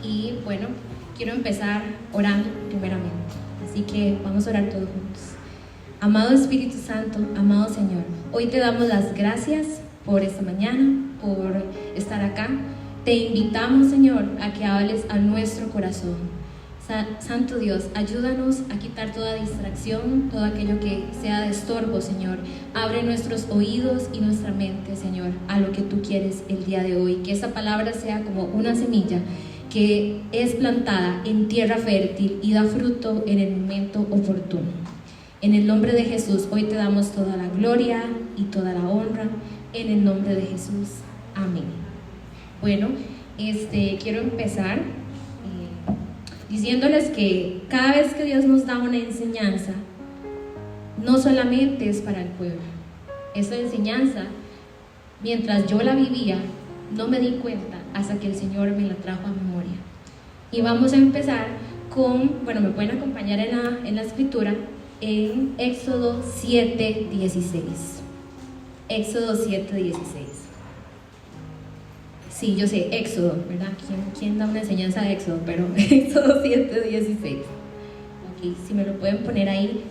y bueno, quiero empezar orando primeramente. Así que vamos a orar todos juntos. Amado Espíritu Santo, amado Señor, hoy te damos las gracias por esta mañana, por estar acá. Te invitamos, Señor, a que hables a nuestro corazón. Santo Dios, ayúdanos a quitar toda distracción, todo aquello que sea de estorbo, Señor. Abre nuestros oídos y nuestra mente, Señor, a lo que tú quieres el día de hoy. Que esa palabra sea como una semilla que es plantada en tierra fértil y da fruto en el momento oportuno. En el nombre de Jesús, hoy te damos toda la gloria y toda la honra. En el nombre de Jesús, amén. Bueno, quiero empezar diciéndoles que cada vez que Dios nos da una enseñanza, no solamente es para el pueblo. Esa enseñanza, mientras yo la vivía, no me di cuenta hasta que el Señor me la trajo a memoria. Y vamos a empezar con, me pueden acompañar en la escritura, en Éxodo 7:16. Éxodo 7:16. Sí, yo sé, Éxodo, ¿verdad? ¿Quién da una enseñanza de Éxodo? Pero Éxodo 7:16. Ok, si me lo pueden poner ahí.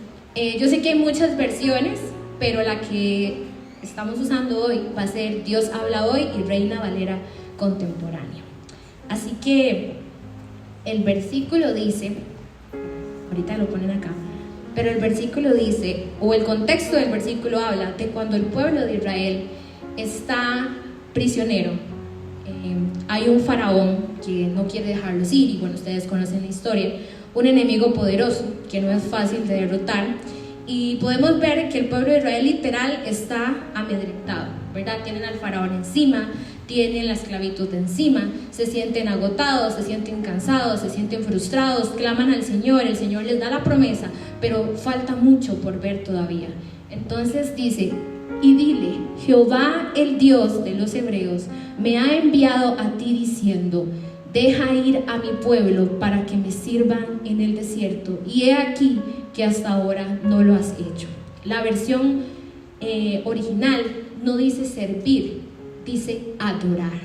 Yo sé que hay muchas versiones, pero la que estamos usando hoy va a ser Dios habla hoy y Reina Valera contemporánea. Así que el versículo dice, ahorita lo ponen acá, pero el versículo dice, o el contexto del versículo habla de cuando el pueblo de Israel está prisionero. Hay un faraón que no quiere dejarlos ir, y bueno, ustedes conocen la historia, un enemigo poderoso que no es fácil de derrotar, y podemos ver que el pueblo de Israel literal está amedrentado, ¿verdad? Tienen al faraón encima, tienen la esclavitud de encima, se sienten agotados, se sienten cansados, se sienten frustrados, claman al Señor, el Señor les da la promesa, pero falta mucho por ver todavía. Entonces dice: y dile, Jehová el Dios de los hebreos me ha enviado a ti diciendo, deja ir a mi pueblo para que me sirvan en el desierto, y he aquí que hasta ahora no lo has hecho. La versión original no dice servir, dice adorar,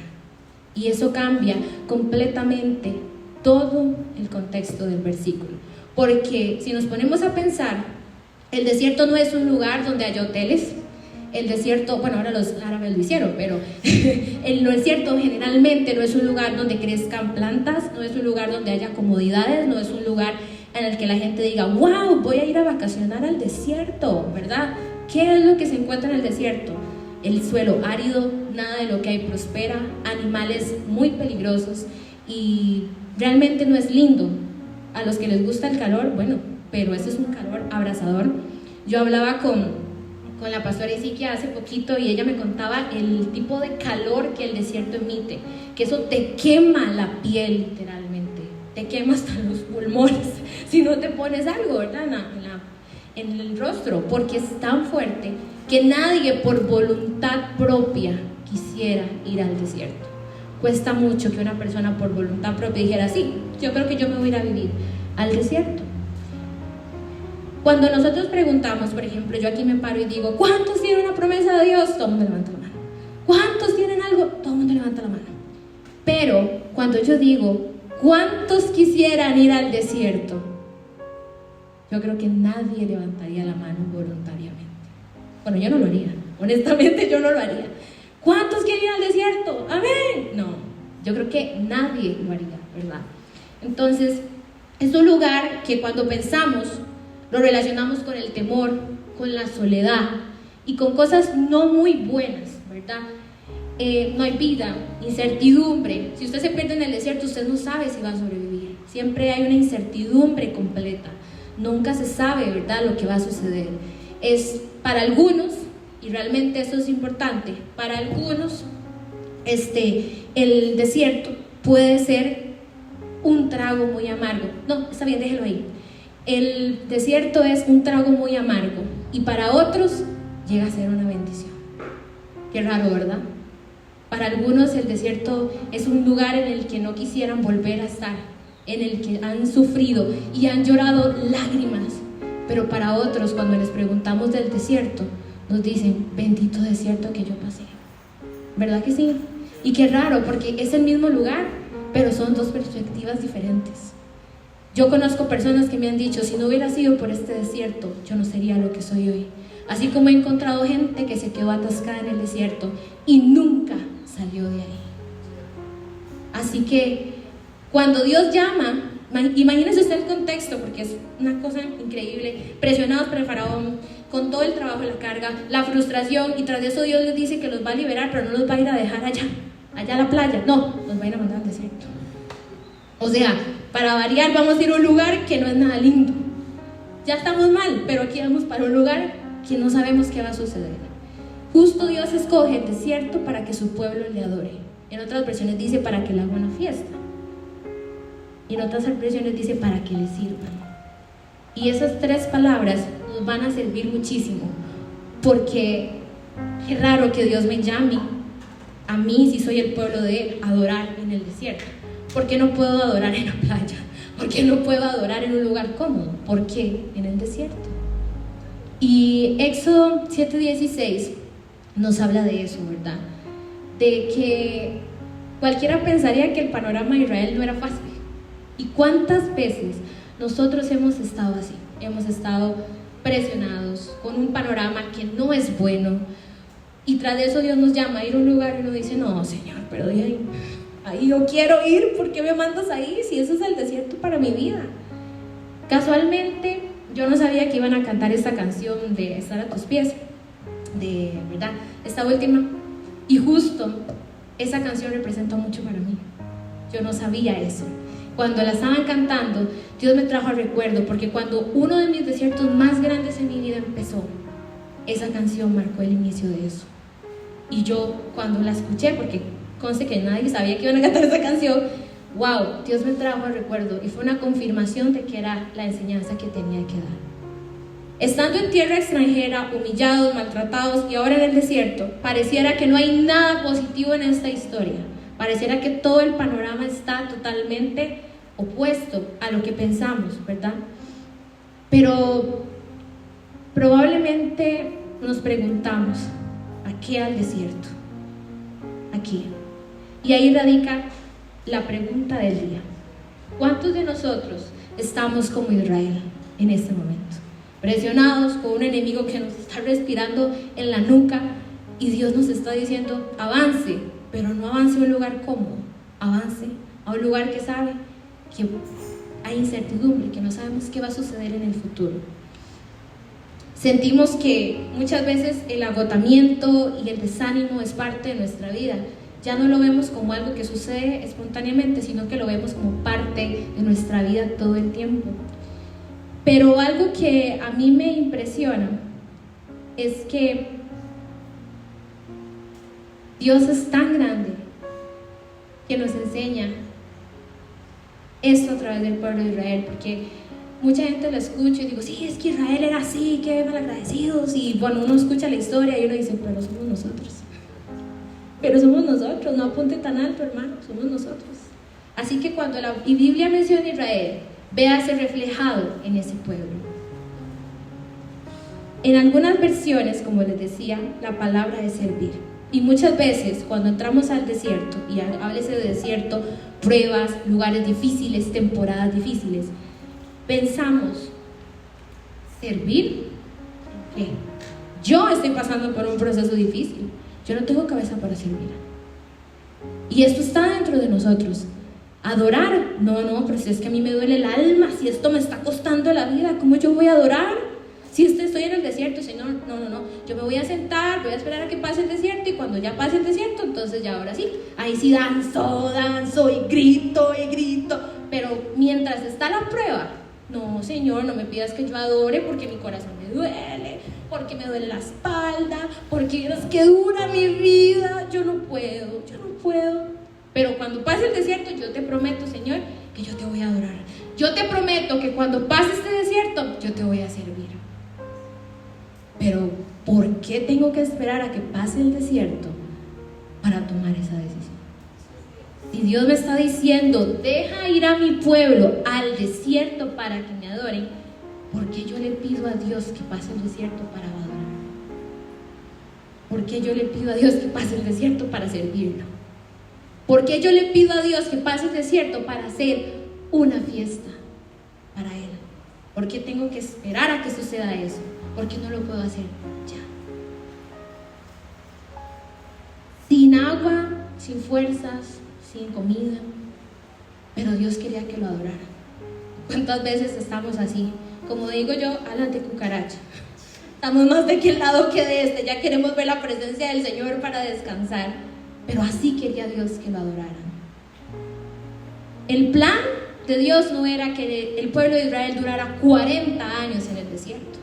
y eso cambia completamente todo el contexto del versículo, porque si nos ponemos a pensar, el desierto no es un lugar donde hay hoteles. El desierto, ahora los árabes lo hicieron, pero el desierto generalmente no es un lugar donde crezcan plantas, no es un lugar donde haya comodidades, no es un lugar en el que la gente diga, wow, voy a ir a vacacionar al desierto, ¿verdad? ¿Qué es lo que se encuentra en el desierto? El suelo árido, nada de lo que hay prospera, animales muy peligrosos, y realmente no es lindo. A los que les gusta el calor, pero ese es un calor abrasador. Yo hablaba con la pastora Isiquia hace poquito, y ella me contaba el tipo de calor que el desierto emite, que eso te quema la piel literalmente, te quema hasta los pulmones si no te pones algo, ¿verdad? En el rostro, porque es tan fuerte que nadie por voluntad propia quisiera ir al desierto. Cuesta mucho que una persona por voluntad propia dijera, sí, yo creo que yo me voy a ir a vivir al desierto. Cuando nosotros preguntamos, por ejemplo, yo aquí me paro y digo, ¿cuántos tienen una promesa de Dios? Todo el mundo levanta la mano. ¿Cuántos tienen algo? Todo el mundo levanta la mano. Pero cuando yo digo, ¿cuántos quisieran ir al desierto? Yo creo que nadie levantaría la mano voluntariamente. Bueno, yo no lo haría. Honestamente, yo no lo haría. ¿Cuántos quieren ir al desierto? Amén. No, yo creo que nadie lo haría, ¿verdad? Entonces, es un lugar que cuando pensamos, lo relacionamos con el temor, con la soledad y con cosas no muy buenas, ¿verdad? No hay vida, incertidumbre. Si usted se pierde en el desierto, usted no sabe si va a sobrevivir. Siempre hay una incertidumbre completa. Nunca se sabe, ¿verdad?, lo que va a suceder. Es para algunos, y realmente eso es importante, para algunos el desierto puede ser un trago muy amargo. No, está bien, déjelo ahí. El desierto es un trago muy amargo, y para otros llega a ser una bendición. Qué raro, ¿verdad? Para algunos el desierto es un lugar en el que no quisieran volver a estar, en el que han sufrido y han llorado lágrimas. Pero para otros, cuando les preguntamos del desierto, nos dicen, bendito desierto que yo pasé. ¿Verdad que sí? Y qué raro, porque es el mismo lugar, pero son dos perspectivas diferentes. Yo conozco personas que me han dicho, si no hubiera sido por este desierto, yo no sería lo que soy hoy. Así como he encontrado gente que se quedó atascada en el desierto y nunca salió de ahí. Así que cuando Dios llama, imagínense usted el contexto, porque es una cosa increíble, presionados por el faraón, con todo el trabajo, la carga, la frustración, y tras de eso Dios les dice que los va a liberar, pero no los va a ir a dejar allá a la playa, no, los va a ir a mandar al desierto. O sea, para variar vamos a ir a un lugar que no es nada lindo. Ya estamos mal, pero aquí vamos para un lugar que no sabemos qué va a suceder. Justo Dios escoge el desierto para que su pueblo le adore. En otras versiones dice para que le haga una fiesta. Y en otras versiones dice para que le sirvan. Y esas tres palabras nos van a servir muchísimo, porque es raro que Dios me llame a mí, si soy el pueblo de Él, a adorar en el desierto. ¿Por qué no puedo adorar en la playa? ¿Por qué no puedo adorar en un lugar cómodo? ¿Por qué en el desierto? Y Éxodo 7:16 nos habla de eso, ¿verdad? De que cualquiera pensaría que el panorama de Israel no era fácil. ¿Y cuántas veces nosotros hemos estado así? Hemos estado presionados con un panorama que no es bueno, y tras de eso Dios nos llama a ir a un lugar y uno dice, no, Señor, pero de ahí yo quiero ir, ¿por qué me mandas ahí? Si eso es el desierto para mi vida. Casualmente, yo no sabía que iban a cantar esta canción de Estar a tus pies, de verdad, esta última, y justo esa canción representó mucho para mí. Yo no sabía eso. Cuando la estaban cantando, Dios me trajo al recuerdo, porque cuando uno de mis desiertos más grandes en mi vida empezó, esa canción marcó el inicio de eso. Y yo cuando la escuché, porque conste que nadie sabía que iban a cantar esa canción, wow, Dios me trajo al recuerdo y fue una confirmación de que era la enseñanza que tenía que dar. Estando en tierra extranjera, humillados, maltratados y ahora en el desierto, pareciera que no hay nada positivo en esta historia. Pareciera que todo el panorama está totalmente opuesto a lo que pensamos, ¿verdad? Pero probablemente nos preguntamos, ¿a qué al desierto? ¿A qué? Y ahí radica la pregunta del día. ¿Cuántos de nosotros estamos como Israel en este momento? Presionados con un enemigo que nos está respirando en la nuca y Dios nos está diciendo, avance, pero no avance a un lugar cómodo, avance a un lugar que sabe que hay incertidumbre, que no sabemos qué va a suceder en el futuro. Sentimos que muchas veces el agotamiento y el desánimo es parte de nuestra vida. Ya no lo vemos como algo que sucede espontáneamente, sino que lo vemos como parte de nuestra vida todo el tiempo. Pero algo que a mí me impresiona es que Dios es tan grande que nos enseña esto a través del pueblo de Israel, porque mucha gente lo escucha y digo, sí, es que Israel era así, qué malagradecidos, y bueno, uno escucha la historia y uno dice, pero somos nosotros. Pero somos nosotros, no apunte tan alto, hermano, somos nosotros. Así que cuando la Biblia menciona Israel, véase reflejado en ese pueblo. En algunas versiones, como les decía, la palabra es servir. Y muchas veces cuando entramos al desierto, y háblese de desierto, pruebas, lugares difíciles, temporadas difíciles, pensamos, ¿servir? ¿Qué? Yo estoy pasando por un proceso difícil, yo no tengo cabeza para servir. Y esto está dentro de nosotros. Adorar, no, pero si es que a mí me duele el alma, si esto me está costando la vida, ¿cómo yo voy a adorar? Si estoy en el desierto, Señor, no, yo me voy a sentar, voy a esperar a que pase el desierto, y cuando ya pase el desierto, entonces ya ahora sí, ahí sí danzo y grito, pero mientras está la prueba, no, Señor, no me pidas que yo adore porque mi corazón me duele, porque me duele la espalda, porque es que dura mi vida, yo no puedo. Pero cuando pase el desierto, yo te prometo, Señor, que yo te voy a adorar. Yo te prometo que cuando pase este desierto, yo te voy a servir. Pero, ¿por qué tengo que esperar a que pase el desierto para tomar esa decisión? Si Dios me está diciendo, deja ir a mi pueblo al desierto para que me adoren, ¿por qué yo le pido a Dios que pase el desierto para adorar? ¿Por qué yo le pido a Dios que pase el desierto para servirlo? ¿Por qué yo le pido a Dios que pase el desierto para hacer una fiesta para Él? ¿Por qué tengo que esperar a que suceda eso? ¿Por qué no lo puedo hacer ya? Sin agua, sin fuerzas, sin comida, pero Dios quería que lo adorara. ¿Cuántas veces estamos así? Como digo yo, alas de cucaracha. Estamos más de aquel lado que de este, ya queremos ver la presencia del Señor para descansar, pero así quería Dios que lo adoraran. El plan de Dios no era que el pueblo de Israel durara 40 años en el desierto.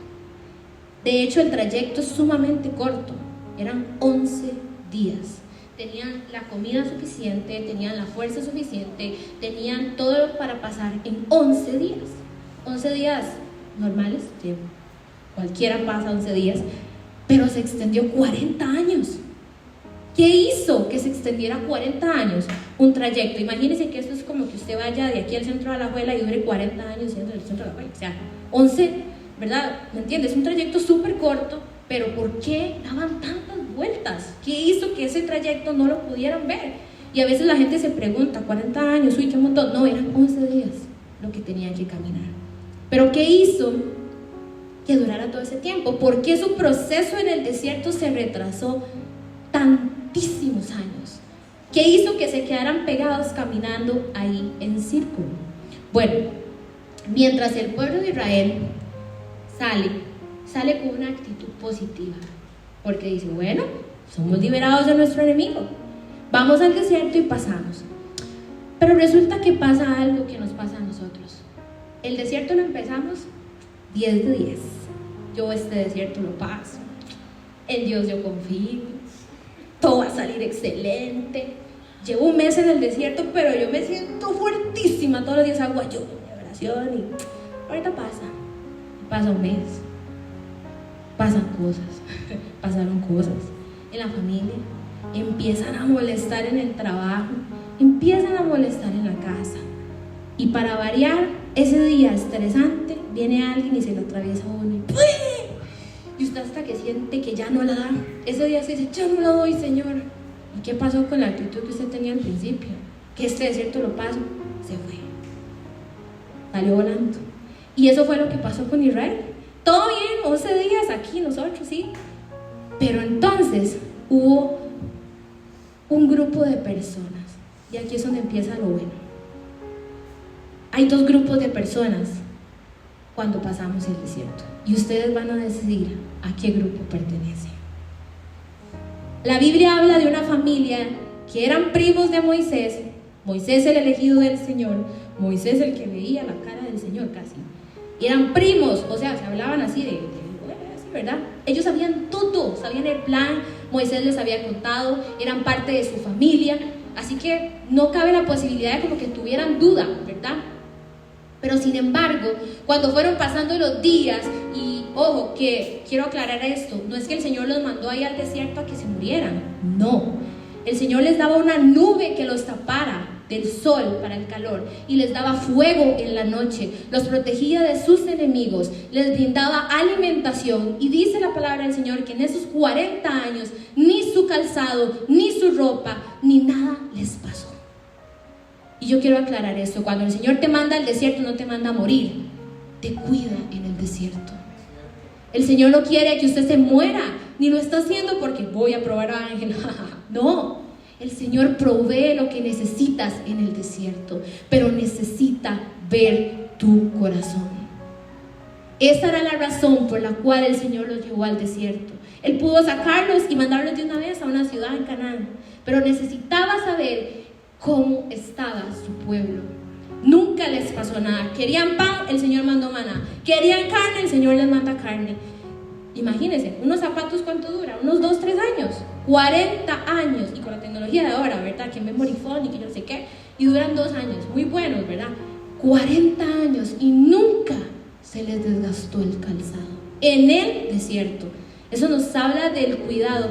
De hecho, el trayecto es sumamente corto, eran 11 días. Tenían la comida suficiente, tenían la fuerza suficiente, tenían todo para pasar en 11 días. 11 días normales, cualquiera pasa 11 días, pero se extendió 40 años. ¿Qué hizo que se extendiera 40 años un trayecto? Imagínense que esto es como que usted vaya de aquí al centro de Alajuela y dure 40 años yendo del centro de Alajuela. O sea, 11, ¿verdad? ¿Me entiendes? Es un trayecto súper corto, pero ¿por qué daban tantas vueltas? ¿Qué hizo que ese trayecto no lo pudieran ver? Y a veces la gente se pregunta, 40 años, uy, qué montón. No, eran 11 días lo que tenían que caminar. Pero ¿qué hizo que durara todo ese tiempo? ¿Por qué su proceso en el desierto se retrasó tantísimos años? ¿Qué hizo que se quedaran pegados caminando ahí en círculo? Bueno, mientras el pueblo de Israel sale con una actitud positiva, porque dice, bueno, somos liberados de nuestro enemigo, vamos al desierto y pasamos. Pero resulta que pasa algo que nos pasa a nosotros. El desierto lo empezamos 10 de 10. Yo este desierto lo paso, en Dios yo confío, todo va a salir excelente. Llevo un mes en el desierto, pero yo me siento fuertísima. Todos los días hago ayuno y oración y ahorita pasa un mes, pasan cosas, pasaron cosas en la familia, empiezan a molestar en el trabajo, empiezan a molestar en la casa, y para variar, ese día estresante, viene alguien y se lo atraviesa a uno y usted hasta que siente que ya no la da. Ese día se dice, ya no la doy, Señor. ¿Y qué pasó con la actitud que usted tenía al principio? Que este desierto lo paso, se fue, salió volando. Y eso fue lo que pasó con Israel. Todo bien, 11 días aquí nosotros, sí. Pero entonces hubo un grupo de personas, y aquí es donde empieza lo bueno. Hay dos grupos de personas cuando pasamos el desierto, y ustedes van a decidir a qué grupo pertenecen. La Biblia habla de una familia que eran primos de Moisés. Moisés el elegido del Señor, Moisés el que veía la cara del Señor casi. Y eran primos, o sea, se hablaban así así, ¿verdad? Ellos sabían todo, sabían el plan, Moisés les había contado, eran parte de su familia, así que no cabe la posibilidad de como que tuvieran duda, ¿verdad? Pero sin embargo, cuando fueron pasando los días, y ojo, que quiero aclarar esto, no es que el Señor los mandó ahí al desierto a que se murieran, no. El Señor les daba una nube que los tapara del sol para el calor, y les daba fuego en la noche, los protegía de sus enemigos, les brindaba alimentación, y dice la palabra del Señor que en esos 40 años, ni su calzado, ni su ropa, ni nada les pasó. Y yo quiero aclarar esto, cuando el Señor te manda al desierto, no te manda a morir, te cuida en el desierto. El Señor no quiere que usted se muera, ni lo está haciendo porque voy a probar a Ángel, no. El Señor provee lo que necesitas en el desierto, pero necesita ver tu corazón. Esa era la razón por la cual el Señor los llevó al desierto. Él pudo sacarlos y mandarlos de una vez a una ciudad en Canaán, pero necesitaba saber cómo estaba su pueblo. Nunca les pasó nada. Querían pan, el Señor mandó maná. Querían carne, el Señor les manda carne. Imagínense, unos zapatos, ¿cuánto dura? Unos 2, 3 años, 40 años, y con la tecnología de ahora, ¿verdad? Que memory foam y que yo no sé qué, y duran 2 años, muy buenos, ¿verdad? 40 años y nunca se les desgastó el calzado en el desierto. Eso nos habla del cuidado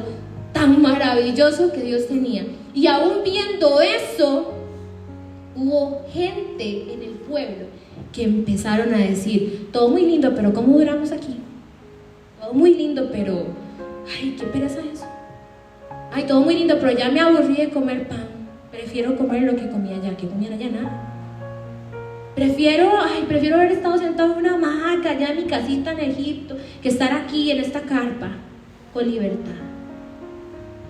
tan maravilloso que Dios tenía. Y aún viendo eso, hubo gente en el pueblo que empezaron a decir, todo muy lindo, pero ¿cómo duramos aquí? Todo muy lindo, pero ay, qué pereza eso. Ay, todo muy lindo, pero ya me aburrí de comer pan. prefiero comer lo que comía allá, que comían allá nada. Prefiero haber estado sentado en una hamaca allá en mi casita en Egipto, que estar aquí en esta carpa con libertad.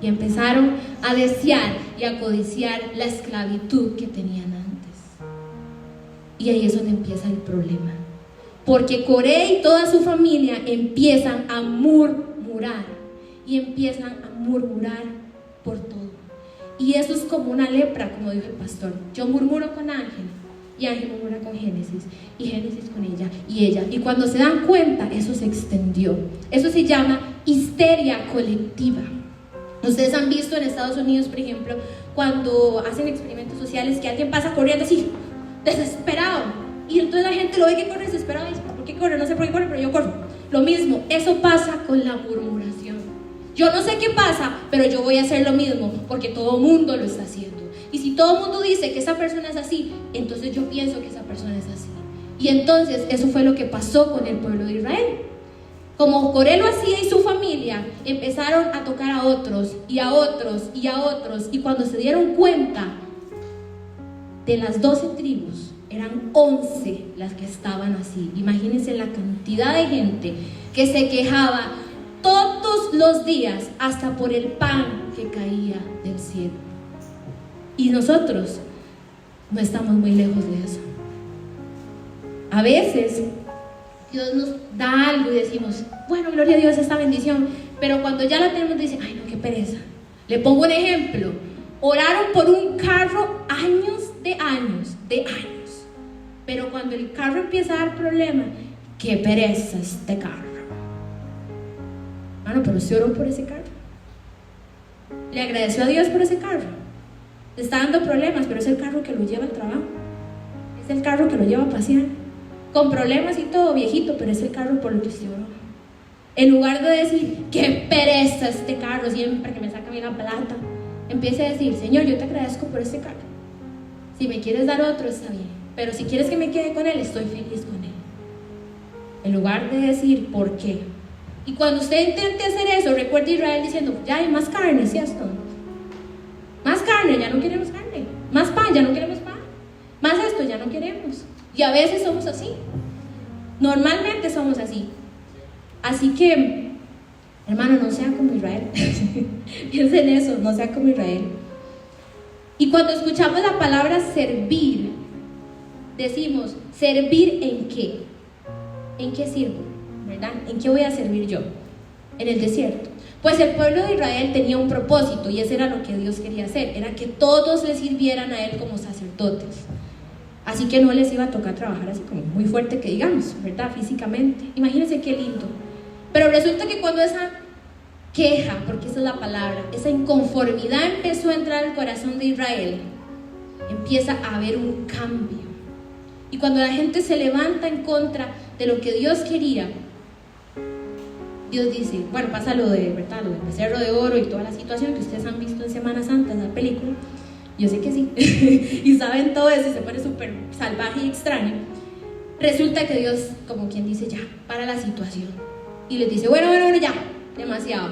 Y empezaron a desear y a codiciar la esclavitud que tenían antes. Y ahí es donde empieza el problema. Porque Coré y toda su familia empiezan a murmurar. Y empiezan a murmurar por todo. Y eso es como una lepra, como dijo el pastor. Yo murmuro con Ángel. Y Ángel murmura con Génesis, y Génesis con ella, y ella. Y cuando se dan cuenta, eso se extendió. Eso se llama histeria colectiva. Ustedes han visto en Estados Unidos, por ejemplo, cuando hacen experimentos sociales, que alguien pasa corriendo así, desesperado. Y entonces la gente lo ve que corre desesperado y dice, ¿por qué corre? No sé por qué corre, pero yo corro. Lo mismo, eso pasa con la murmuración. Yo no sé qué pasa, pero yo voy a hacer lo mismo, porque todo el mundo lo está haciendo. Y si todo el mundo dice que esa persona es así, entonces yo pienso que esa persona es así. Y entonces eso fue lo que pasó con el pueblo de Israel. Como Coré lo hacía y su familia, empezaron a tocar a otros y a otros y a otros. Y cuando se dieron cuenta, de las 12 tribus, eran 11 las que estaban así. Imagínense la cantidad de gente que se quejaba todos los días, hasta por el pan que caía del cielo. Y nosotros no estamos muy lejos de eso. A veces Dios nos da algo y decimos, bueno, gloria a Dios, esta bendición. Pero cuando ya la tenemos, dicen, ay no, qué pereza. Le pongo un ejemplo. Oraron por un carro años. Pero cuando el carro empieza a dar problemas, qué pereza este carro. Bueno, pero usted oró por ese carro. Le agradeció a Dios por ese carro. Le está dando problemas, pero es el carro que lo lleva al trabajo. Es el carro que lo lleva a pasear. Con problemas y todo, viejito, pero es el carro por el que usted oró. En lugar de decir, qué pereza este carro, siempre que me saca bien la plata, empiece a decir, Señor, yo te agradezco por este carro. Si me quieres dar otro, está bien. Pero si quieres que me quede con él, estoy feliz con él. En lugar de decir, ¿por qué? Y cuando usted intente hacer eso, recuerde Israel diciendo, ya hay más carne, ¿cierto? Más carne, ya no queremos carne. Más pan, ya no queremos pan. Más esto, ya no queremos. Y a veces somos así. Normalmente somos así. Así que, hermano, no sea como Israel. Piensen en eso, no sea como Israel. Y cuando escuchamos la palabra servir, decimos, ¿servir en qué? ¿En qué sirvo? ¿Verdad? ¿En qué voy a servir yo? En el desierto. Pues el pueblo de Israel tenía un propósito y ese era lo que Dios quería hacer, era que todos le sirvieran a Él como sacerdotes. Así que no les iba a tocar trabajar así como muy fuerte que digamos, ¿verdad? Físicamente. Imagínense qué lindo. Pero resulta que cuando esa queja, porque esa es la palabra, esa inconformidad empezó a entrar al corazón de Israel, empieza a haber un cambio. Y cuando la gente se levanta en contra de lo que Dios quería, Dios dice, bueno, pasa lo de, ¿verdad? Lo del becerro de oro y toda la situación que ustedes han visto en Semana Santa, en la película. Yo sé que sí. Y saben todo eso y se pone súper salvaje y extraño. Resulta que Dios, como quien dice, ya, para la situación. Y les dice, bueno, ya, demasiado.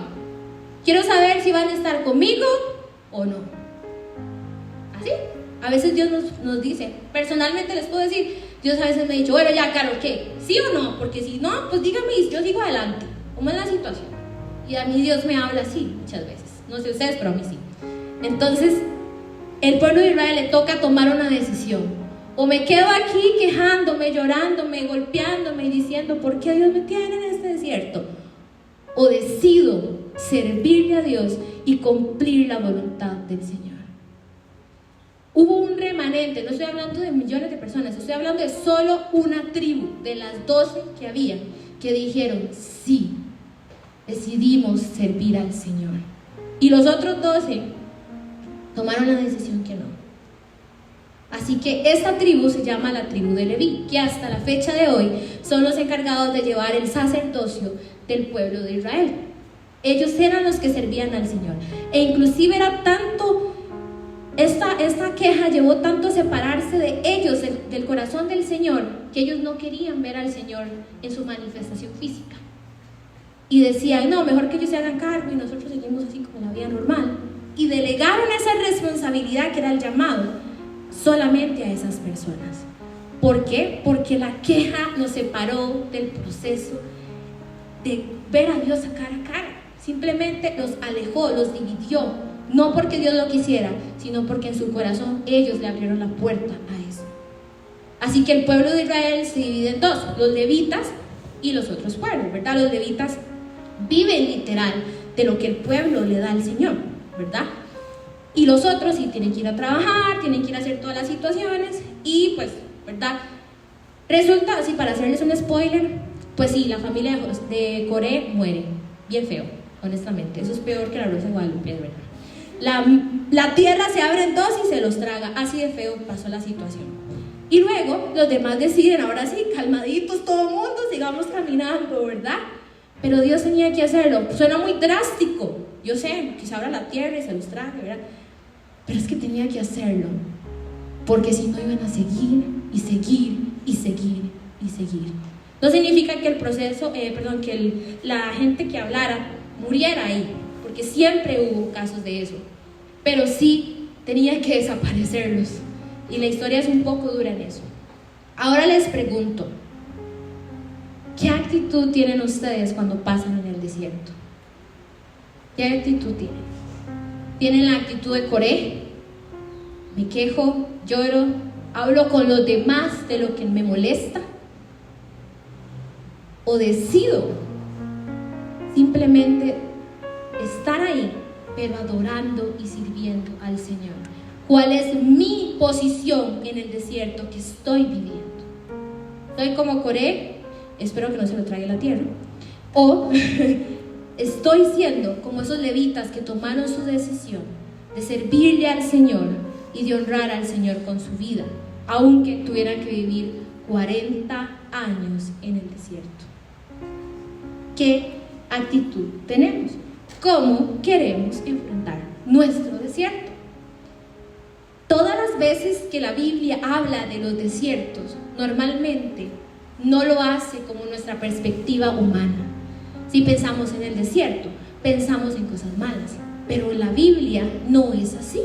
Quiero saber si van a estar conmigo o no. Así. A veces Dios nos dice, personalmente les puedo decir, Dios a veces me ha dicho, bueno, ya, Carol, ¿qué? ¿Sí o no? Porque si no, pues dígame y yo sigo adelante. ¿Cómo es la situación? Y a mí Dios me habla así muchas veces. No sé ustedes, pero a mí sí. Entonces, el pueblo de Israel le toca tomar una decisión. O me quedo aquí quejándome, llorándome, golpeándome y diciendo, ¿por qué Dios me tiene en este desierto? O decido servirle a Dios y cumplir la voluntad del Señor. Hubo un remanente, no estoy hablando de millones de personas, estoy hablando de solo una tribu, de las 12 que había, que dijeron, sí, decidimos servir al Señor. Y los otros 12 tomaron la decisión que no. Así que esta tribu se llama la tribu de Leví, que hasta la fecha de hoy son los encargados de llevar el sacerdocio del pueblo de Israel. Ellos eran los que servían al Señor. E inclusive era tanto, esta queja llevó tanto a separarse de ellos, del corazón del Señor, que ellos no querían ver al Señor en su manifestación física. Y decían, no, mejor que ellos se hagan cargo y nosotros seguimos así como la vida normal. y delegaron esa responsabilidad que era el llamado solamente a esas personas. ¿Por qué? Porque la queja nos separó del proceso de ver a Dios a cara. Simplemente los alejó, los dividió. No porque Dios lo quisiera, sino porque en su corazón ellos le abrieron la puerta a eso. Así que el pueblo de Israel se divide en dos: los levitas y los otros pueblos, ¿verdad? Los levitas viven literal de lo que el pueblo le da al Señor, ¿verdad? Y los otros sí tienen que ir a trabajar, tienen que ir a hacer todas las situaciones y pues, ¿verdad? Resulta, así para hacerles un spoiler, pues sí, la familia de Coré muere, bien feo, honestamente. Eso es peor que la Rosa de Guadalupe, es verdad. La tierra se abre en dos y se los traga, así de feo pasó la situación. Y luego los demás deciden, ahora sí, calmaditos todo el mundo, sigamos caminando, ¿verdad? Pero Dios tenía que hacerlo. Suena muy drástico, yo sé, que se abra la tierra y se los trague, ¿verdad? Pero es que tenía que hacerlo, porque si no iban a seguir y seguir y seguir y seguir. No significa que el proceso, que la gente que hablara muriera ahí, porque siempre hubo casos de eso, pero sí tenía que desaparecerlos. Y la historia es un poco dura en eso. Ahora les pregunto, ¿qué actitud tienen ustedes cuando pasan en el desierto? ¿Qué actitud tienen? ¿Tienen la actitud de Coré? Me quejo, lloro, hablo con los demás de lo que me molesta. ¿O decido simplemente estar ahí, pero adorando y sirviendo al Señor? ¿Cuál es mi posición en el desierto que estoy viviendo? ¿Soy como Coré? Espero que no se lo traiga la tierra. ¿O estoy siendo como esos levitas que tomaron su decisión de servirle al Señor y de honrar al Señor con su vida, aunque tuvieran que vivir 40 años en el desierto? ¿Qué actitud tenemos? ¿Cómo queremos enfrentar nuestro desierto? Todas las veces que la Biblia habla de los desiertos, normalmente no lo hace como nuestra perspectiva humana. Si pensamos en el desierto, pensamos en cosas malas, pero la Biblia no es así.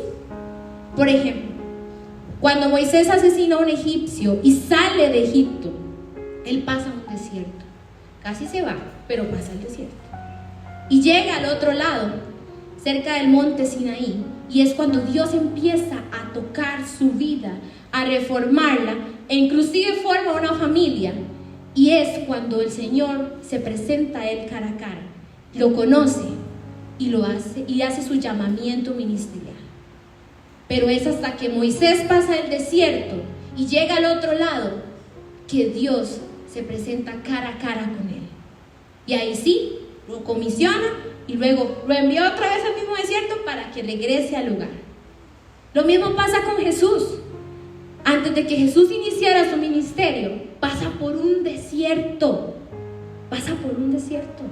Por ejemplo, cuando Moisés asesina a un egipcio y sale de Egipto, él pasa un desierto. Casi se va, pero pasa el desierto. Y llega al otro lado, cerca del monte Sinaí, y es cuando Dios empieza a tocar su vida, a reformarla, e inclusive forma una familia. Y es cuando el Señor se presenta a él cara a cara, lo conoce y lo hace, y hace su llamamiento ministerial. Pero es hasta que Moisés pasa el desierto y llega al otro lado que Dios se presenta cara a cara con él. Y ahí sí, lo comisiona y luego lo envía otra vez al mismo desierto para que regrese al lugar. Lo mismo pasa con Jesús. Antes de que Jesús iniciara su ministerio, pasa por un desierto. Pasa por un desierto.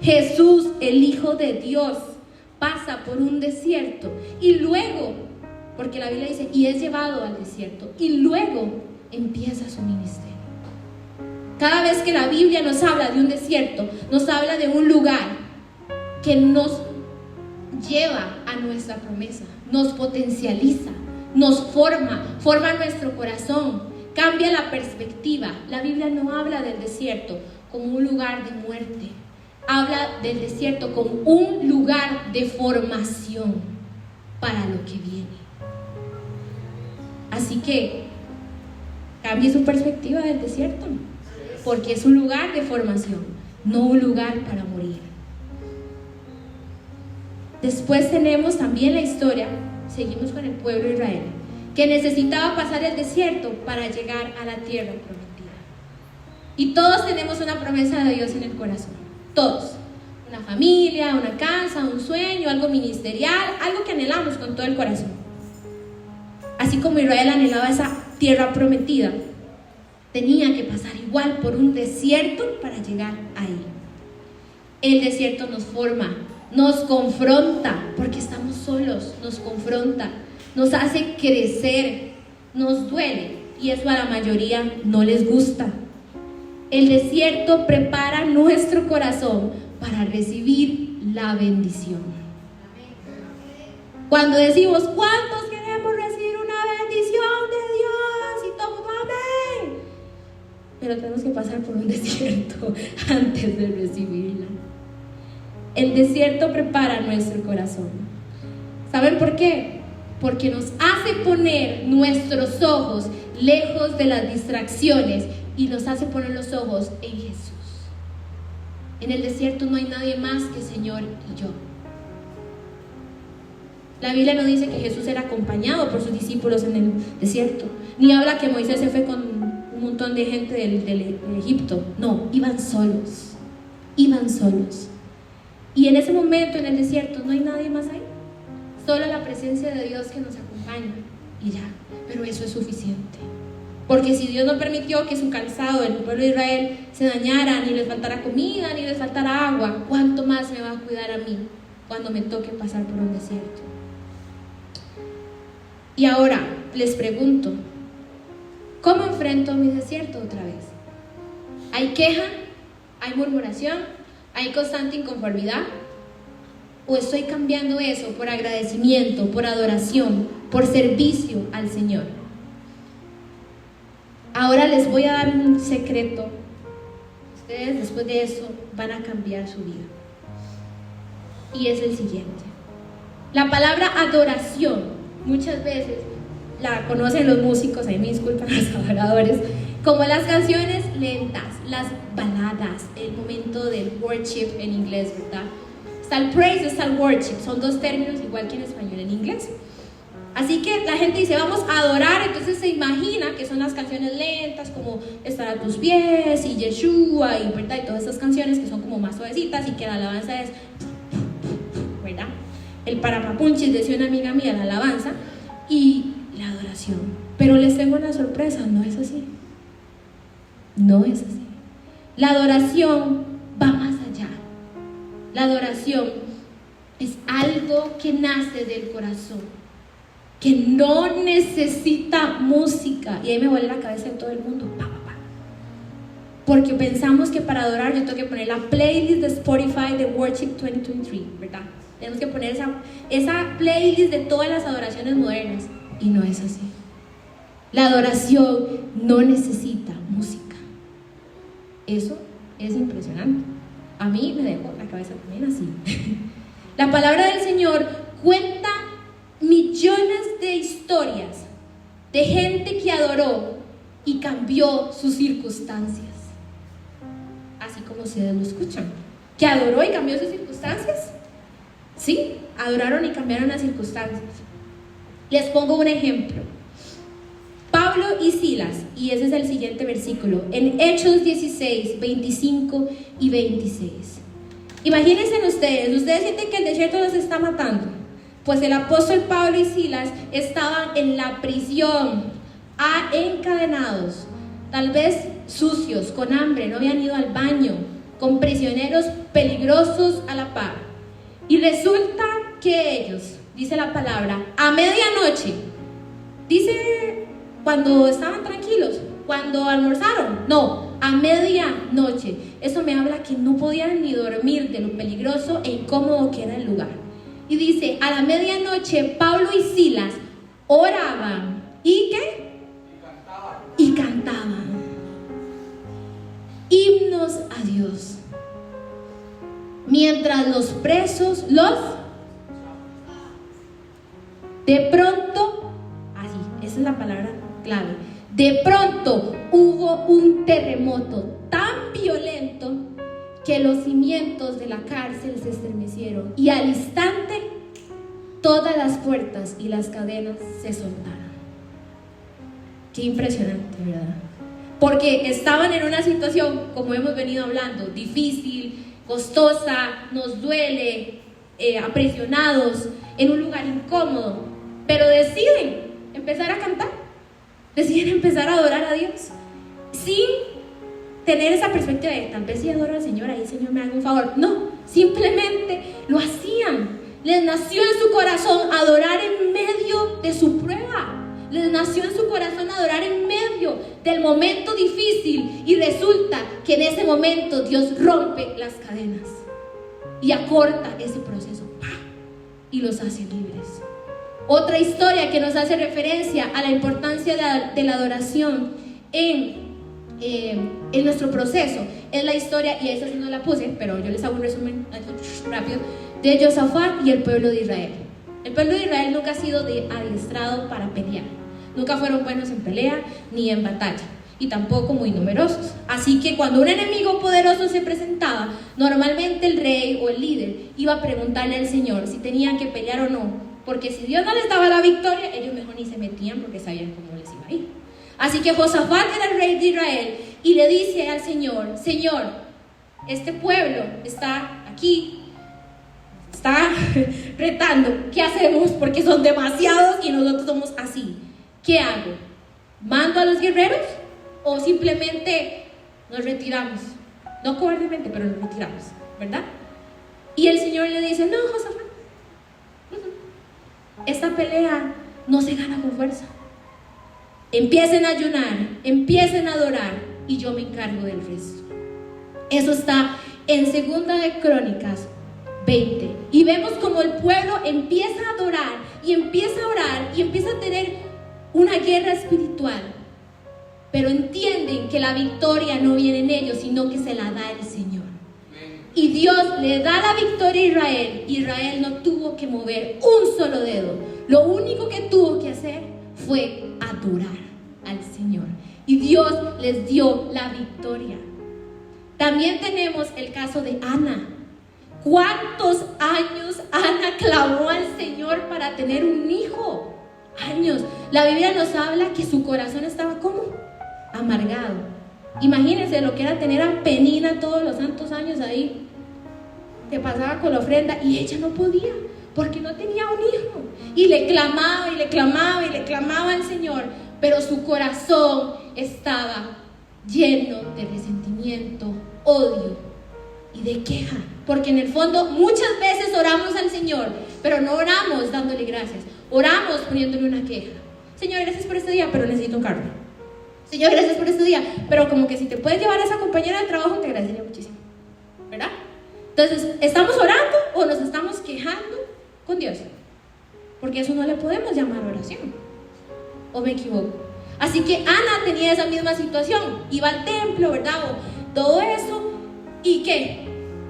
Jesús, el Hijo de Dios, pasa por un desierto. Y luego, porque la Biblia dice, y es llevado al desierto. Y luego empieza su ministerio. Cada vez que la Biblia nos habla de un desierto, nos habla de un lugar que nos lleva a nuestra promesa, nos potencializa, nos forma nuestro corazón, cambia la perspectiva. La Biblia no habla del desierto como un lugar de muerte, habla del desierto como un lugar de formación para lo que viene. Así que cambie su perspectiva del desierto, porque es un lugar de formación, no un lugar para morir. Después tenemos también la historia, seguimos con el pueblo de Israel, que necesitaba pasar el desierto para llegar a la tierra prometida. Y todos tenemos una promesa de Dios en el corazón, todos. Una familia, una casa, un sueño, algo ministerial, algo que anhelamos con todo el corazón. Así como Israel anhelaba esa tierra prometida, tenía que pasar igual por un desierto para llegar ahí. El desierto nos forma, nos confronta, porque estamos solos, nos confronta, nos hace crecer, nos duele, y eso a la mayoría no les gusta. El desierto prepara nuestro corazón para recibir la bendición. Cuando decimos, ¿cuántos queremos recibir una bendición de Dios? Y todo, amén. Pero tenemos que pasar por un desierto antes de recibirla. El desierto prepara nuestro corazón. ¿Saben por qué? Porque nos hace poner nuestros ojos lejos de las distracciones y nos hace poner los ojos en Jesús. En el desierto no hay nadie más que el Señor y yo. La Biblia no dice que Jesús era acompañado por sus discípulos en el desierto, ni habla que Moisés se fue con un montón de gente del Egipto. No, iban solos. Y en ese momento en el desierto no hay nadie más ahí, solo la presencia de Dios que nos acompaña y ya. Pero eso es suficiente, porque si Dios no permitió que su calzado, el pueblo de Israel, se dañara, ni les faltara comida, ni les faltara agua, ¿cuánto más me va a cuidar a mí cuando me toque pasar por un desierto? Y ahora les pregunto, ¿cómo enfrento mi desierto otra vez? ¿Hay queja? ¿Hay murmuración? ¿Hay constante inconformidad? ¿O estoy cambiando eso por agradecimiento, por adoración, por servicio al Señor? Ahora les voy a dar un secreto. Ustedes después de eso van a cambiar su vida. Y es el siguiente. La palabra adoración muchas veces la conocen los músicos, ahí me disculpan los adoradores, como las canciones lentas, las baladas, el momento del worship en inglés, ¿verdad? Está el praise, está el worship, son dos términos igual que en español en inglés. Así que la gente dice, vamos a adorar, entonces se imagina que son las canciones lentas, como Estar a tus pies, y Yeshua, y, ¿verdad? Y todas esas canciones que son como más suavecitas, y que la alabanza es, ¿verdad? El parapapunchis, decía una amiga mía, la alabanza, y la adoración. Pero les tengo una sorpresa, no es así. No es así. La adoración va más allá. La adoración es algo que nace del corazón, que no necesita música. Y ahí me vuelve la cabeza de todo el mundo. Porque pensamos que para adorar yo tengo que poner la playlist de Spotify de Worship 2023, ¿verdad? Tenemos que poner esa playlist de todas las adoraciones modernas. Y no es así. La adoración no necesita música. Eso es impresionante. A mí me dejó la cabeza también así. La palabra del Señor cuenta millones de historias de gente que adoró y cambió sus circunstancias. Así como ustedes lo escuchan. ¿Que adoró y cambió sus circunstancias? Sí, adoraron y cambiaron las circunstancias. Les pongo un ejemplo. Pablo y Silas, y ese es el siguiente versículo, en Hechos 16, 25 y 26. Imagínense ustedes sienten que el desierto los está matando. Pues el apóstol Pablo y Silas estaban en la prisión, encadenados, tal vez sucios, con hambre, no habían ido al baño, con prisioneros peligrosos a la par. Y resulta que ellos, dice la palabra, a medianoche, dice cuando estaban tranquilos, cuando almorzaron, no, a medianoche. Eso me habla que no podían ni dormir de lo peligroso e incómodo que era el lugar. Y dice, a la medianoche Pablo y Silas oraban. ¿Y qué? Y cantaban himnos a Dios, mientras los presos de pronto, así, esa es la palabra clave, de pronto hubo un terremoto tan violento que los cimientos de la cárcel se estremecieron y al instante todas las puertas y las cadenas se soltaron. Qué impresionante, ¿verdad? Porque estaban en una situación, como hemos venido hablando, difícil, costosa, nos duele, aprisionados, en un lugar incómodo, pero deciden empezar a cantar, deciden empezar a adorar a Dios, sin tener esa perspectiva de tal vez si adoro al Señor, ahí Señor me haga un favor. No, simplemente lo hacían. Les nació en su corazón adorar en medio de su prueba. Les nació en su corazón adorar en medio del momento difícil, y resulta que en ese momento Dios rompe las cadenas y acorta ese proceso y los hace libres. Otra historia que nos hace referencia a la importancia de la adoración en nuestro proceso es la historia, y esa sí no la puse, pero yo les hago un resumen rápido, de Josafat y el pueblo de Israel. El pueblo de Israel nunca ha sido adiestrado para pelear, nunca fueron buenos en pelea ni en batalla, y tampoco muy numerosos. Así que cuando un enemigo poderoso se presentaba, normalmente el rey o el líder iba a preguntarle al Señor si tenían que pelear o no, porque si Dios no les daba la victoria, ellos mejor ni se metían porque sabían cómo les iba a ir. Así que Josafat era el rey de Israel y le dice al Señor: Señor, este pueblo está aquí, está retando, ¿qué hacemos? Porque son demasiados y nosotros somos así. ¿Qué hago? ¿Mando a los guerreros o simplemente nos retiramos? No cobardemente, pero nos retiramos, ¿verdad? Y el Señor le dice: no, Josafat, esta pelea no se gana con fuerza. Empiecen a ayunar, empiecen a adorar y yo me encargo del resto. Eso está en 2 de Crónicas 20. Y vemos como el pueblo empieza a adorar y empieza a orar y empieza a tener una guerra espiritual. Pero entienden que la victoria no viene en ellos, sino que se la da el Señor. Y Dios le da la victoria a Israel. Israel no tuvo que mover un solo dedo. Lo único que tuvo que hacer fue adorar al Señor. Y Dios les dio la victoria. También tenemos el caso de Ana. ¿Cuántos años Ana clamó al Señor para tener un hijo? Años. La Biblia nos habla que su corazón estaba como amargado. Imagínense lo que era tener a Penina todos los santos años ahí, que pasaba con la ofrenda, y ella no podía porque no tenía un hijo, y le clamaba y le clamaba y le clamaba al Señor, pero su corazón estaba lleno de resentimiento, odio y de queja, porque en el fondo muchas veces oramos al Señor, pero no oramos dándole gracias, oramos poniéndole una queja. Señor, gracias por este día, pero necesito un carro. Señor, gracias por este día, pero como que si te puedes llevar a esa compañera de trabajo, te agradecería muchísimo, ¿verdad? Entonces, ¿estamos orando o nos estamos quejando con Dios? Porque eso no le podemos llamar oración. ¿O me equivoco? Así que Ana tenía esa misma situación, iba al templo, ¿verdad? O todo eso, ¿y qué?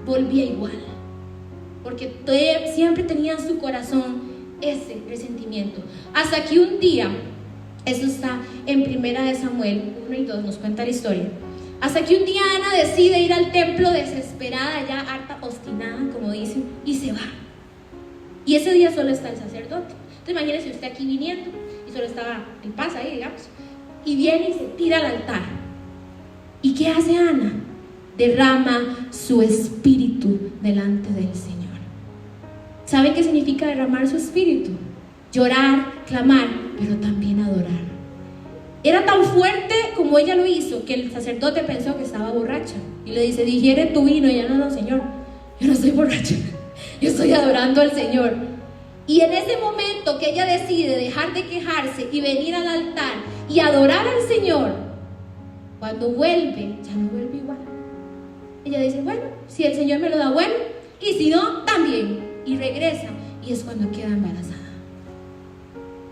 Volvía igual, porque siempre tenía en su corazón ese resentimiento. Hasta que un día, eso está en 1 Samuel 1 y 2, nos cuenta la historia. Hasta que un día Ana decide ir al templo desesperada, ya harta, obstinada, como dicen, y se va. Y ese día solo está el sacerdote. Entonces imagínense usted aquí viniendo, y solo estaba el paz ahí, digamos, y viene y se tira al altar. ¿Y qué hace Ana? Derrama su espíritu delante del Señor. ¿Saben qué significa derramar su espíritu? Llorar, clamar, pero también adorar. Era tan fuerte como ella lo hizo que el sacerdote pensó que estaba borracha y le dice: digiere tu vino. Y ella: no, Señor, yo no estoy borracha, yo estoy adorando al Señor. Y en ese momento que ella decide dejar de quejarse y venir al altar y adorar al Señor, cuando vuelve, ya no vuelve igual. Ella dice: bueno, si el Señor me lo da, bueno, y si no, también. Y regresa, y es cuando queda embarazada.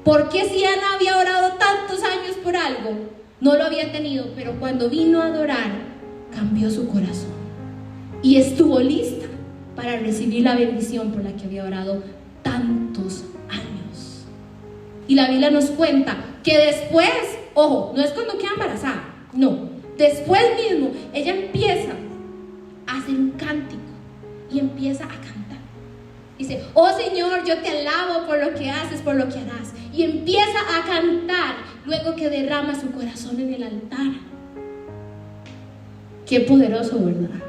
¿Por qué si Ana había orado tantos años por algo, no lo había tenido? Pero cuando vino a adorar, cambió su corazón y estuvo lista para recibir la bendición por la que había orado tantos años. Y la Biblia nos cuenta que después, ojo, no es cuando queda embarazada, no, después mismo ella empieza a hacer un cántico y empieza a cantar. Dice: oh Señor, yo te alabo por lo que haces, por lo que harás. Y empieza a cantar luego que derrama su corazón en el altar. Qué poderoso, ¿verdad?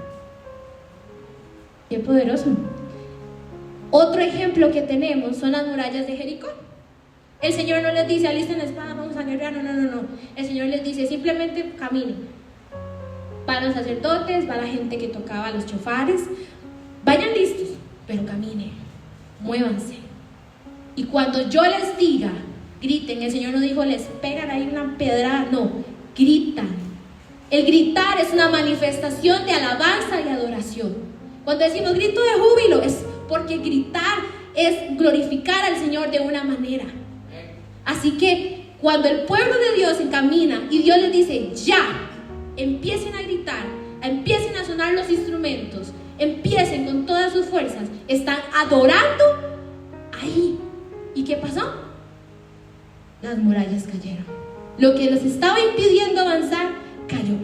Qué poderoso. Otro ejemplo que tenemos son las murallas de Jericó. El Señor no les dice: alisten la espada, vamos a guerrear. No. El Señor les dice: simplemente caminen. Van los sacerdotes, va la gente que tocaba los chofares. Vayan listos, pero caminen, muévanse. Y cuando yo les diga, griten. El Señor no dijo: les pegan ahí una pedrada, no, gritan. El gritar es una manifestación de alabanza y adoración. Cuando decimos grito de júbilo, es porque gritar es glorificar al Señor de una manera. Así que cuando el pueblo de Dios encamina y Dios les dice, ya, empiecen a gritar, empiecen a sonar los instrumentos, empiecen con todas sus fuerzas, están adorando ahí. ¿Y qué pasó? Las murallas cayeron. Lo que los estaba impidiendo avanzar cayó.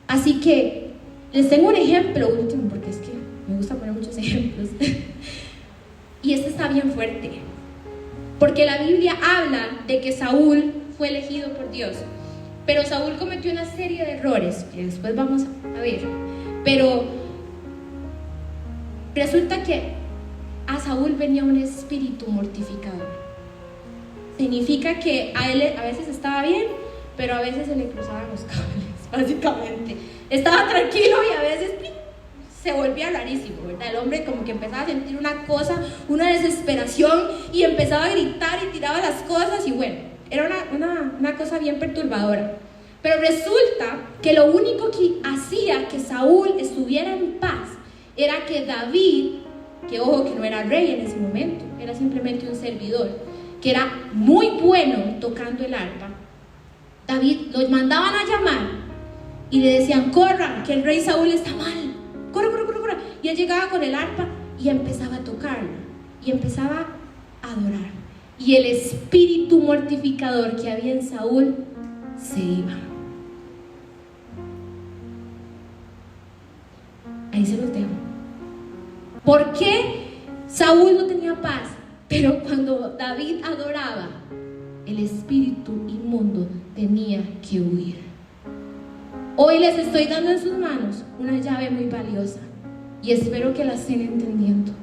Así que les tengo un ejemplo último, porque es que me gusta poner muchos ejemplos. Y este está bien fuerte, porque la Biblia habla de que Saúl fue elegido por Dios, pero Saúl cometió una serie de errores que después vamos a ver. Pero resulta que a Saúl venía un espíritu mortificador. Significa que a él a veces estaba bien, pero a veces se le cruzaban los cables, básicamente. Estaba tranquilo y a veces se volvía rarísimo, ¿verdad? El hombre como que empezaba a sentir una cosa, una desesperación, y empezaba a gritar y tiraba las cosas, y bueno, era una cosa bien perturbadora. Pero resulta que lo único que hacía que Saúl estuviera en paz era que David, que ojo que no era rey en ese momento, era simplemente un servidor, que era muy bueno tocando el arpa. David, lo mandaban a llamar y le decían, corran, que el rey Saúl está mal, corra. Y él llegaba con el arpa y empezaba a tocarla y empezaba a adorar, y el espíritu mortificador que había en Saúl se iba. Ahí se los dejo. ¿Por qué Saúl no tenía paz? Pero cuando David adoraba, el espíritu inmundo tenía que huir. Hoy les estoy dando en sus manos una llave muy valiosa, y espero que la estén entendiendo.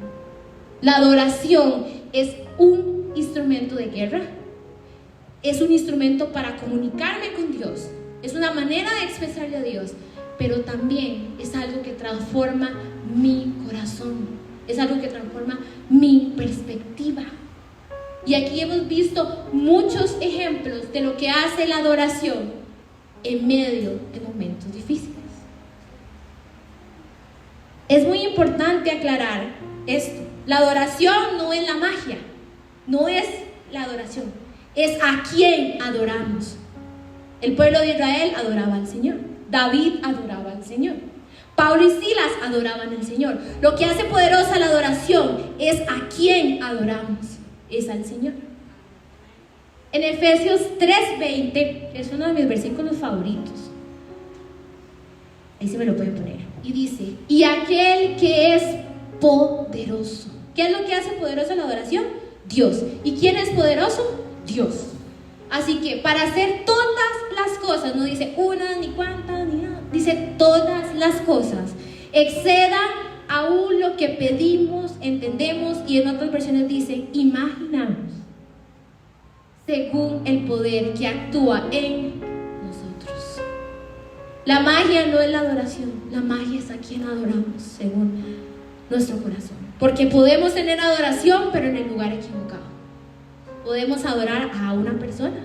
La adoración es un instrumento de guerra, es un instrumento para comunicarme con Dios, es una manera de expresarle a Dios, pero también es algo que transforma mi corazón, es algo que transforma mi perspectiva. Y aquí hemos visto muchos ejemplos de lo que hace la adoración en medio de momentos difíciles. Es muy importante aclarar esto. La adoración no es la magia, no es la adoración, es a quién adoramos. El pueblo de Israel adoraba al Señor, David adoraba al Señor, Pablo y Silas adoraban al Señor. Lo que hace poderosa la adoración es a quién adoramos, es al Señor. En Efesios 3:20 es uno de mis versículos favoritos. Ahí se me lo pueden poner. Y dice, y aquel que es poderoso. ¿Qué es lo que hace poderosa la adoración? Dios. ¿Y quién es poderoso? Dios. Así que para hacer todas las cosas, no dice una, ni cuántas, ni nada, dice todas las cosas, excedan aún lo que pedimos, entendemos, y en otras versiones dice imaginamos, según el poder que actúa en nosotros. La magia no es la adoración, la magia es a quien adoramos según nuestro corazón. Porque podemos tener adoración, pero en el lugar equivocado. Podemos adorar a una persona,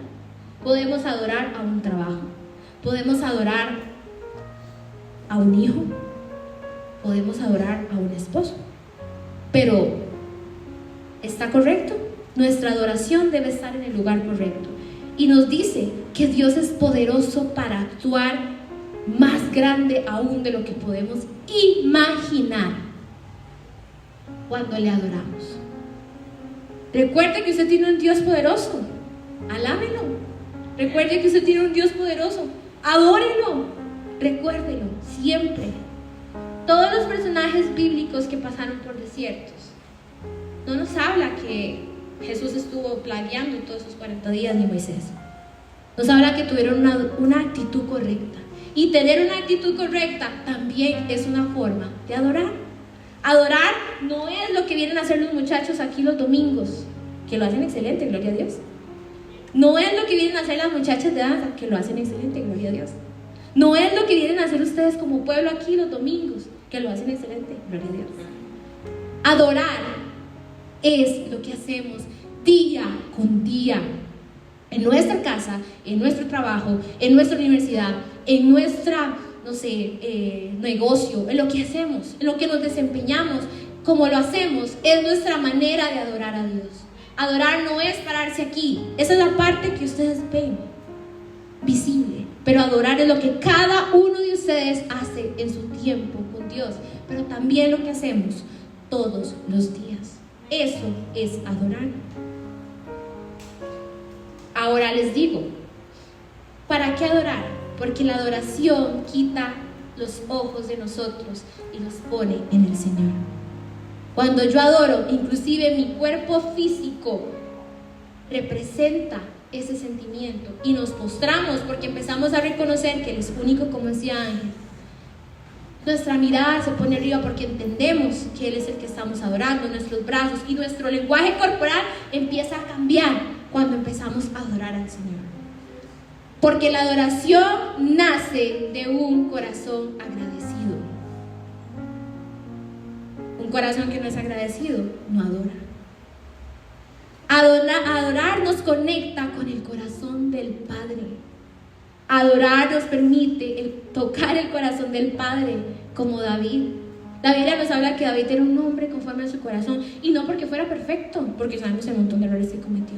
podemos adorar a un trabajo, podemos adorar a un hijo, podemos adorar a un esposo. Pero, ¿está correcto? Nuestra adoración debe estar en el lugar correcto. Y nos dice que Dios es poderoso para actuar más grande aún de lo que podemos imaginar cuando le adoramos. Recuerde que usted tiene un Dios poderoso, alábelo. Recuerde que usted tiene un Dios poderoso, adórelo, recuérdelo siempre. Todos los personajes bíblicos que pasaron por desiertos, no nos habla que Jesús estuvo plagueando todos esos 40 días, ni Moisés. Nos habla que tuvieron una actitud correcta. Y tener una actitud correcta también es una forma de adorar. Adorar no es lo que vienen a hacer los muchachos aquí los domingos, que lo hacen excelente, gloria a Dios. No es lo que vienen a hacer las muchachas de danza, que lo hacen excelente, gloria a Dios. No es lo que vienen a hacer ustedes como pueblo aquí los domingos, que lo hacen excelente, gloria a Dios. Adorar es lo que hacemos día con día, en nuestra casa, en nuestro trabajo, en nuestra universidad, en nuestra, negocio, en lo que hacemos, en lo que nos desempeñamos. como lo hacemos, es nuestra manera de adorar a Dios. Adorar no es pararse aquí. Esa es la parte que ustedes ven, visible. Pero adorar es lo que cada uno de ustedes hace en su tiempo con Dios. Pero también lo que hacemos todos los días. Eso es adorar. Ahora les digo, ¿para qué adorar? Porque la adoración quita los ojos de nosotros y los pone en el Señor. Cuando yo adoro, inclusive mi cuerpo físico representa ese sentimiento y nos postramos porque empezamos a reconocer que Él es único, como decía Ángel. Nuestra mirada se pone arriba porque entendemos que Él es el que estamos adorando, nuestros brazos, y nuestro lenguaje corporal empieza a cambiar cuando empezamos a adorar al Señor. Porque la adoración nace de un corazón agradecido. Un corazón que no es agradecido no adora. Adorar nos conecta con el corazón del Padre. Adorar nos permite tocar el corazón del Padre, como David. La Biblia nos habla que David era un hombre conforme a su corazón, y no porque fuera perfecto, porque sabemos el montón de errores que cometió.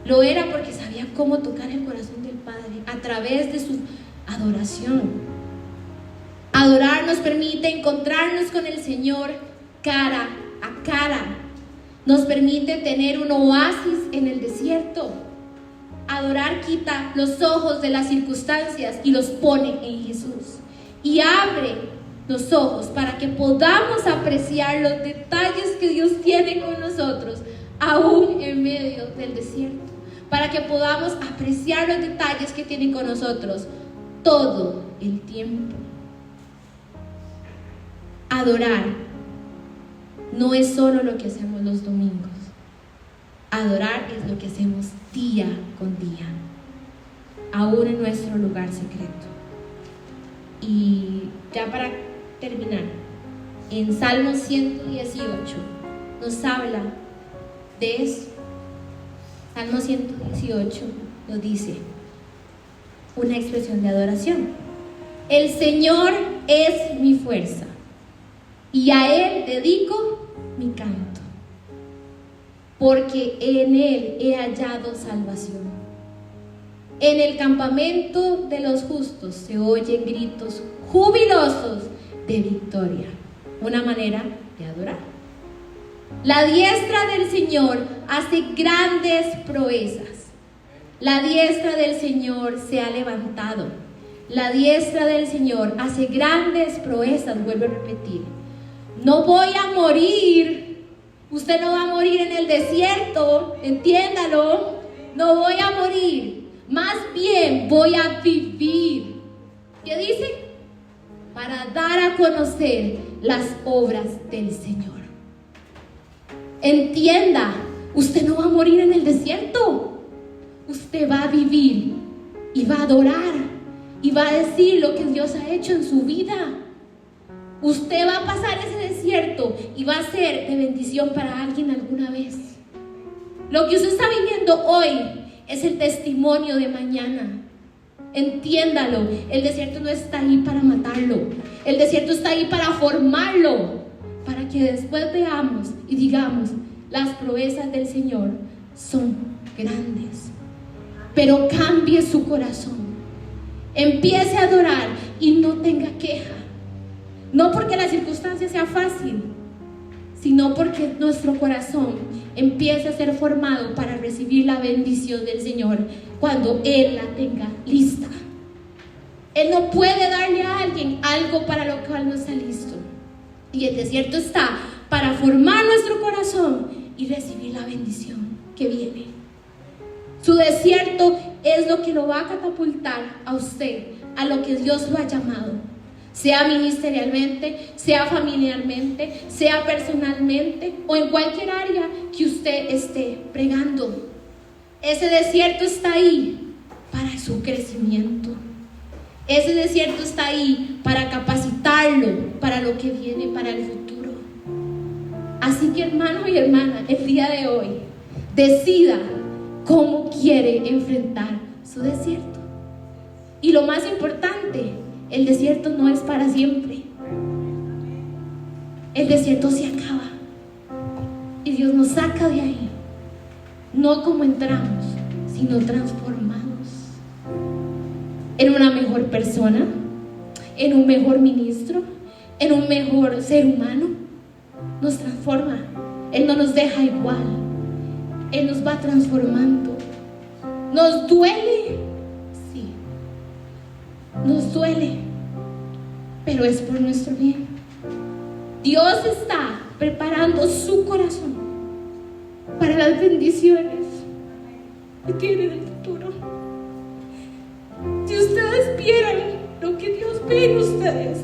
Lo era porque sabía cómo tocar el corazón del Padre a través de su adoración. Adorar nos permite encontrarnos con el Señor cara a cara. Nos permite tener un oasis en el desierto. Adorar quita los ojos de las circunstancias y los pone en Jesús. Y abre los ojos para que podamos apreciar los detalles que Dios tiene con nosotros, aún en medio del desierto. Para que podamos apreciar los detalles que tiene con nosotros todo el tiempo. Adorar no es solo lo que hacemos los domingos. Adorar es lo que hacemos día con día, aún en nuestro lugar secreto. Y ya para terminar, en Salmo 118 nos habla de eso. Salmo 118 nos dice una expresión de adoración: el Señor es mi fuerza y a Él dedico mi canto, porque en Él he hallado salvación. En el campamento de los justos se oyen gritos jubilosos de victoria. Una manera de adorar. La diestra del Señor hace grandes proezas. La diestra del Señor se ha levantado. La diestra del Señor hace grandes proezas. Vuelvo a repetir. No voy a morir. Usted no va a morir en el desierto. Entiéndalo. No voy a morir. Más bien voy a vivir. ¿Qué dice? Para dar a conocer las obras del Señor. Entienda, usted no va a morir en el desierto. Usted va a vivir y va a adorar y va a decir lo que Dios ha hecho en su vida. Usted va a pasar ese desierto y va a ser de bendición para alguien alguna vez. Lo que usted está viviendo hoy es el testimonio de mañana. Entiéndalo, el desierto no está ahí para matarlo. El desierto está ahí para formarlo, para que después veamos y digamos: las proezas del Señor son grandes. Pero cambie su corazón, empiece a adorar y no tenga queja. No porque la circunstancia sea fácil, sino porque nuestro corazón empiece a ser formado para recibir la bendición del Señor cuando Él la tenga lista. Él no puede darle a alguien algo para lo cual no está listo. Y el desierto está para formar nuestro corazón y recibir la bendición que viene. Su desierto es lo que lo va a catapultar a usted a lo que Dios lo ha llamado. Sea ministerialmente, sea familiarmente, sea personalmente o en cualquier área que usted esté pregando. Ese desierto está ahí para su crecimiento. Ese desierto está ahí para capacitarlo para lo que viene, para el futuro. Así que, hermano y hermana, el día de hoy decida cómo quiere enfrentar su desierto. Y lo más importante, el desierto no es para siempre. El desierto se acaba Y Dios nos saca de ahí, no como entramos, sino transformados en una mejor persona, en un mejor ministro, en un mejor ser humano. Nos transforma. Él no nos deja igual. Él nos va transformando. Nos duele, sí, nos duele, pero es por nuestro bien. Dios está preparando su corazón para las bendiciones que tiene en el futuro. Si ustedes vieran lo que Dios ve en ustedes,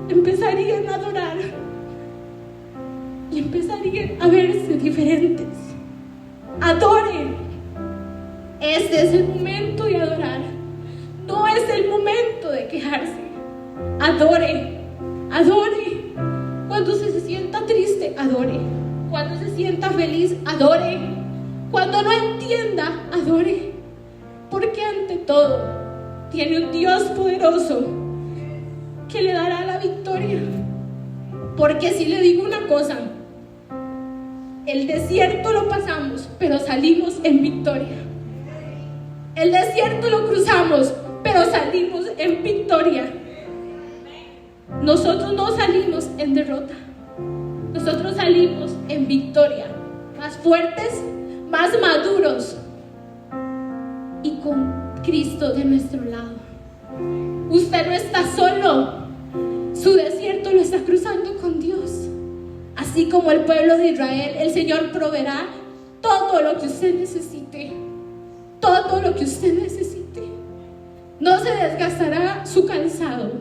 empezarían a adorar y empezarían a verse diferentes. Adoren. Este es el momento de adorar. No es el momento de quejarse. Adore, adore. Cuando se sienta triste, adore. Cuando se sienta feliz, adore. Cuando no entienda, adore. Porque ante todo, tiene un Dios poderoso que le dará la victoria. Porque si le digo una cosa, el desierto lo pasamos, pero salimos en victoria. El desierto lo cruzamos, pero salimos en victoria. Nosotros no salimos en derrota. Nosotros salimos en victoria. Más fuertes, más maduros. Y con Cristo de nuestro lado. Usted no está solo. Su desierto lo está cruzando con Dios. Así como el pueblo de Israel, el Señor proveerá todo lo que usted necesite. Todo lo que usted necesite. No se desgastará su calzado,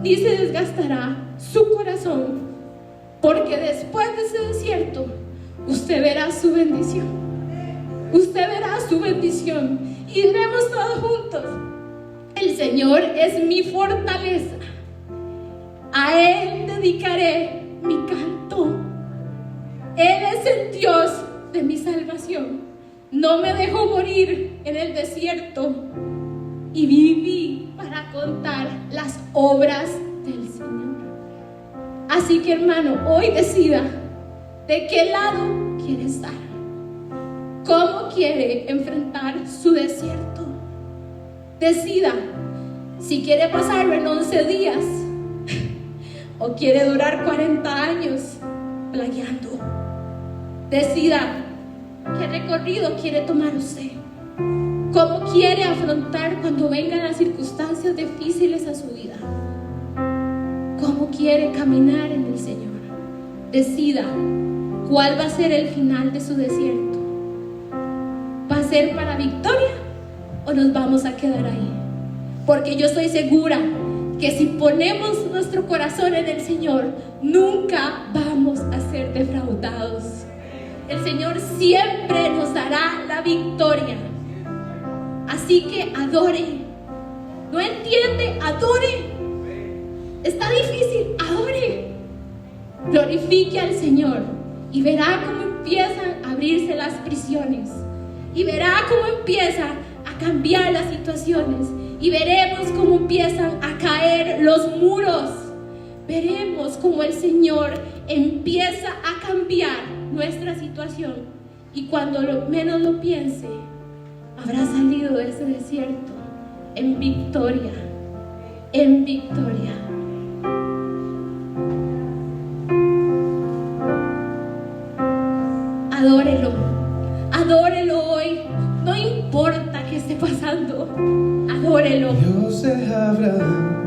ni se desgastará su corazón, porque después de ese desierto, usted verá su bendición. Usted verá su bendición. Y diremos todos juntos: el Señor es mi fortaleza. A Él dedicaré mi canto. Él es el Dios de mi salvación. No me dejó morir en el desierto y viví para contar las obras del Señor. Así que, hermano, hoy decida de qué lado quiere estar. ¿Cómo quiere enfrentar su desierto? Decida si quiere pasarlo en 11 días o quiere durar 40 años plagueando. Decida qué recorrido quiere tomar usted. ¿Cómo quiere afrontar cuando vengan las circunstancias difíciles a su vida? ¿Cómo quiere caminar en el Señor? Decida cuál va a ser el final de su desierto. ¿Va a ser para victoria o nos vamos a quedar ahí? Porque yo estoy segura que si ponemos nuestro corazón en el Señor, nunca vamos a ser defraudados. El Señor siempre nos dará la victoria. Así que adore. ¿No entiende? Adore. Está difícil, adore. Glorifique al Señor y verá cómo empiezan a abrirse las prisiones. Y verá cómo empiezan a cambiar las situaciones. Y veremos cómo empiezan a caer los muros. Veremos cómo el Señor empieza a cambiar nuestra situación. Y cuando menos lo piense, habrá salido de ese desierto en victoria. En victoria. Adórelo. Adórelo hoy. No importa qué esté pasando. Adórelo. Dios de Abraham,